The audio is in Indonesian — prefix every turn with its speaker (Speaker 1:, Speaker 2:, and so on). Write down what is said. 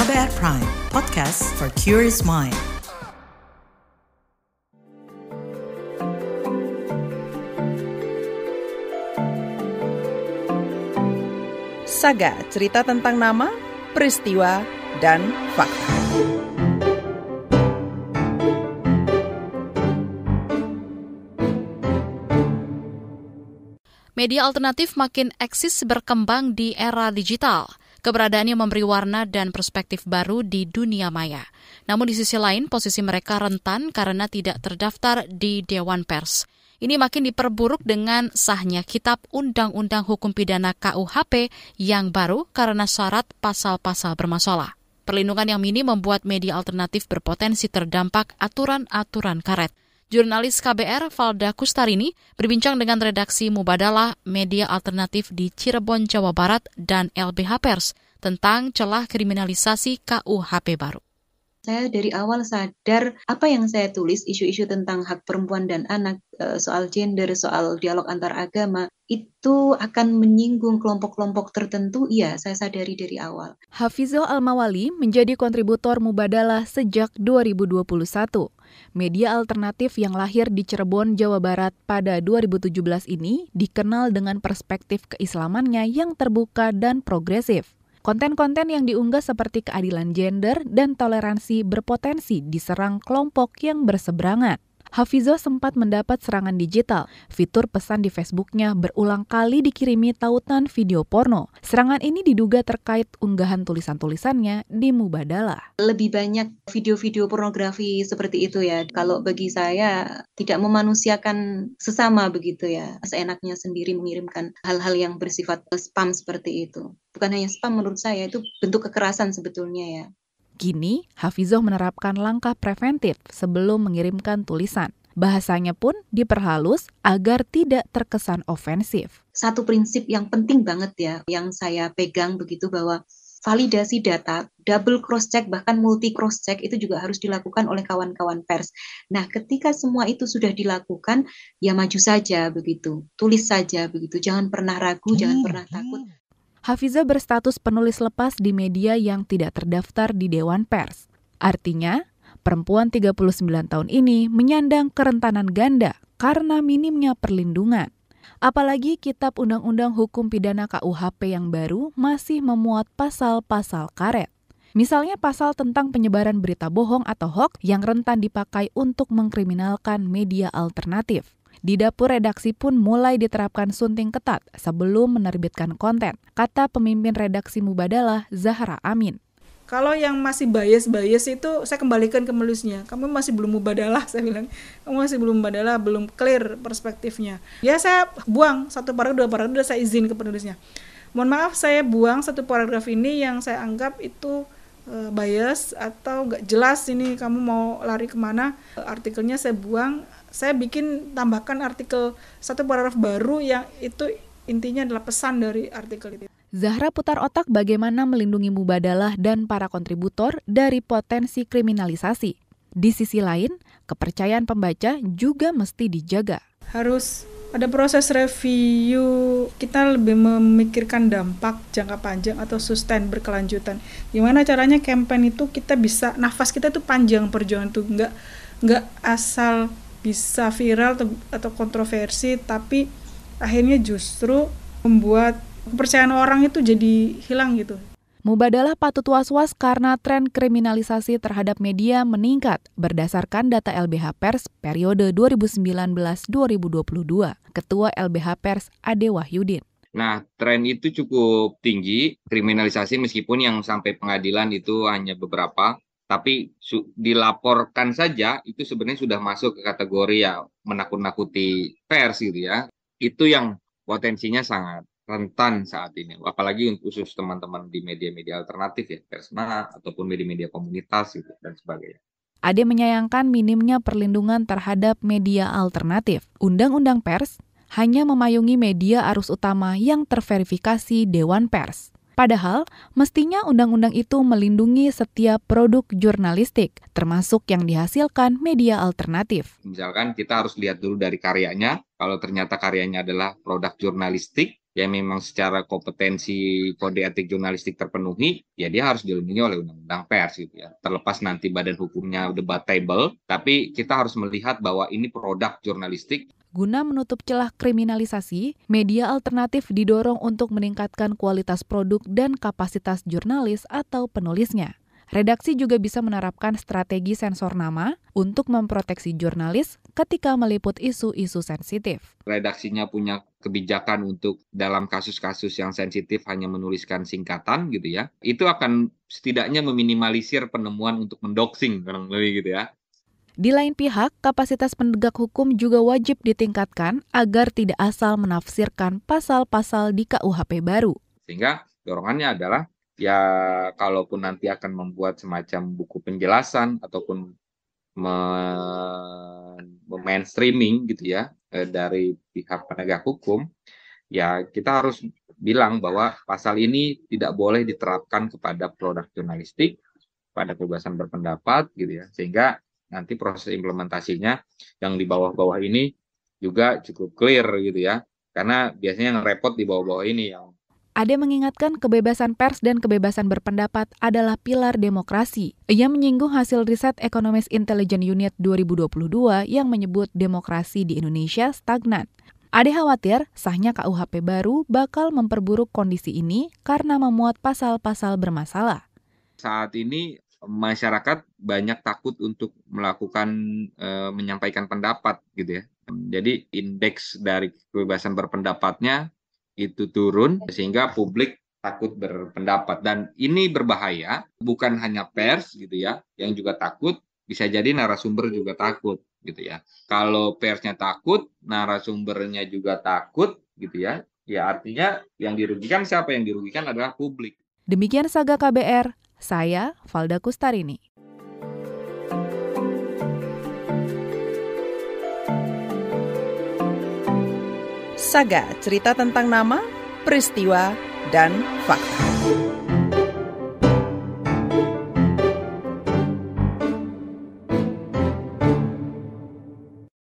Speaker 1: KBR Prime, podcast for curious mind. Saga, cerita tentang nama, peristiwa, dan fakta.
Speaker 2: Media alternatif makin eksis berkembang di era digital. Keberadaannya memberi warna dan perspektif baru di dunia maya. Namun di sisi lain, posisi mereka rentan karena tidak terdaftar di Dewan Pers. Ini makin diperburuk dengan sahnya Kitab Undang-Undang Hukum Pidana KUHP yang baru karena syarat pasal-pasal bermasalah. Perlindungan yang minim membuat media alternatif berpotensi terdampak aturan-aturan karet. Jurnalis KBR Valda Kustarini berbincang dengan redaksi Mubadalah Media Alternatif di Cirebon, Jawa Barat dan LBH Pers tentang celah kriminalisasi KUHP baru.
Speaker 3: Saya dari awal sadar apa yang saya tulis, isu-isu tentang hak perempuan dan anak, soal gender, soal dialog antar agama, itu akan menyinggung kelompok-kelompok tertentu, iya saya sadari dari awal.
Speaker 4: Hafizah Al-Mawali menjadi kontributor Mubadalah sejak 2021. Media alternatif yang lahir di Cirebon, Jawa Barat pada 2017 ini dikenal dengan perspektif keislamannya yang terbuka dan progresif. Konten-konten yang diunggah seperti keadilan gender dan toleransi berpotensi diserang kelompok yang berseberangan. Hafizah sempat mendapat serangan digital. Fitur pesan di Facebooknya berulang kali dikirimi tautan video porno. Serangan ini diduga terkait unggahan tulisan-tulisannya di Mubadalah.
Speaker 3: Lebih banyak video-video pornografi seperti itu ya. Kalau bagi saya tidak memanusiakan sesama begitu ya. Seenaknya sendiri mengirimkan hal-hal yang bersifat spam seperti itu. Bukan hanya spam, menurut saya itu bentuk kekerasan sebetulnya ya.
Speaker 4: Kini, Hafizah menerapkan langkah preventif sebelum mengirimkan tulisan. Bahasanya pun diperhalus agar tidak terkesan ofensif.
Speaker 3: Satu prinsip yang penting banget ya, yang saya pegang begitu bahwa validasi data, double cross-check, bahkan multi cross-check itu juga harus dilakukan oleh kawan-kawan pers. Nah, ketika semua itu sudah dilakukan, ya maju saja begitu, tulis saja begitu, jangan pernah ragu, jangan pernah takut.
Speaker 4: Hafizah berstatus penulis lepas di media yang tidak terdaftar di Dewan Pers. Artinya, perempuan 39 tahun ini menyandang kerentanan ganda karena minimnya perlindungan. Apalagi Kitab Undang-Undang Hukum Pidana KUHP yang baru masih memuat pasal-pasal karet. Misalnya pasal tentang penyebaran berita bohong atau hoax yang rentan dipakai untuk mengkriminalkan media alternatif. Di dapur redaksi pun mulai diterapkan sunting ketat sebelum menerbitkan konten, kata pemimpin redaksi Mubadalah, Zahra Amin.
Speaker 5: Kalau yang masih bias itu saya kembalikan ke penulisnya. Kamu masih belum Mubadalah, saya bilang. Kamu masih belum Mubadalah, belum clear perspektifnya. Ya saya buang satu paragraf, dua paragraf, saya izin ke penulisnya. Mohon maaf saya buang satu paragraf ini yang saya anggap itu bias atau nggak jelas ini kamu mau lari kemana. Artikelnya saya buang. Saya bikin tambahkan artikel satu paragraf baru yang itu intinya adalah pesan dari artikel itu.
Speaker 4: Zahra putar otak bagaimana melindungi Mubadalah dan para kontributor dari potensi kriminalisasi. Di sisi lain, kepercayaan pembaca juga mesti dijaga.
Speaker 5: Harus ada proses review, kita lebih memikirkan dampak jangka panjang atau sustain berkelanjutan. Gimana caranya campaign itu kita bisa, nafas kita itu panjang perjuangan itu, nggak asal bisa viral atau kontroversi, tapi akhirnya justru membuat kepercayaan orang itu jadi hilang gitu.
Speaker 4: Mubadalah patut was-was karena tren kriminalisasi terhadap media meningkat berdasarkan data LBH Pers periode 2019-2022. Ketua LBH Pers Ade Wahyudin.
Speaker 6: Nah, tren itu cukup tinggi, kriminalisasi meskipun yang sampai pengadilan itu hanya beberapa. Tapi dilaporkan saja itu sebenarnya sudah masuk ke kategori ya menakut-nakuti pers gitu ya. Itu yang potensinya sangat rentan saat ini. Apalagi khusus teman-teman di media-media alternatif ya, Persma ataupun media-media komunitas gitu dan sebagainya.
Speaker 4: Ade menyayangkan minimnya perlindungan terhadap media alternatif. Undang-Undang Pers hanya memayungi media arus utama yang terverifikasi Dewan Pers. Padahal, mestinya undang-undang itu melindungi setiap produk jurnalistik, termasuk yang dihasilkan media alternatif.
Speaker 6: Misalkan kita harus lihat dulu dari karyanya, kalau ternyata karyanya adalah produk jurnalistik, yang memang secara kompetensi kode etik jurnalistik terpenuhi, ya dia harus dilindungi oleh undang-undang pers gitu ya. Terlepas nanti badan hukumnya debatable, tapi kita harus melihat bahwa ini produk jurnalistik.
Speaker 4: Guna menutup celah kriminalisasi, media alternatif didorong untuk meningkatkan kualitas produk dan kapasitas jurnalis atau penulisnya. Redaksi juga bisa menerapkan strategi sensor nama untuk memproteksi jurnalis ketika meliput isu-isu sensitif.
Speaker 6: Redaksinya punya kebijakan untuk dalam kasus-kasus yang sensitif hanya menuliskan singkatan gitu ya. Itu akan setidaknya meminimalisir penemuan untuk mendoxing kurang lebih gitu ya.
Speaker 4: Di lain pihak, kapasitas penegak hukum juga wajib ditingkatkan agar tidak asal menafsirkan pasal-pasal di KUHP baru.
Speaker 6: Sehingga dorongannya adalah ya kalaupun nanti akan membuat semacam buku penjelasan ataupun mainstreaming gitu ya dari pihak penegak hukum, ya kita harus bilang bahwa pasal ini tidak boleh diterapkan kepada produk jurnalistik, pada kebebasan berpendapat gitu ya, sehingga nanti proses implementasinya yang di bawah-bawah ini juga cukup clear gitu ya, karena biasanya yang repot di bawah-bawah ini yang
Speaker 4: Ade mengingatkan kebebasan pers dan kebebasan berpendapat adalah pilar demokrasi. Ia menyinggung hasil riset Economist Intelligence Unit 2022 yang menyebut demokrasi di Indonesia stagnan. Ade khawatir sahnya KUHP baru bakal memperburuk kondisi ini karena memuat pasal-pasal bermasalah.
Speaker 6: Saat ini masyarakat banyak takut untuk melakukan menyampaikan pendapat gitu ya. Jadi indeks dari kebebasan berpendapatnya itu turun sehingga publik takut berpendapat, dan ini berbahaya, bukan hanya pers gitu ya yang juga takut, bisa jadi narasumber juga takut gitu ya. Kalau persnya takut, narasumbernya juga takut gitu ya. Ya artinya yang dirugikan siapa? Yang dirugikan adalah publik.
Speaker 4: Demikian Saga KBR, saya Valda Kustarini.
Speaker 1: Saga, cerita tentang nama, peristiwa, dan fakta.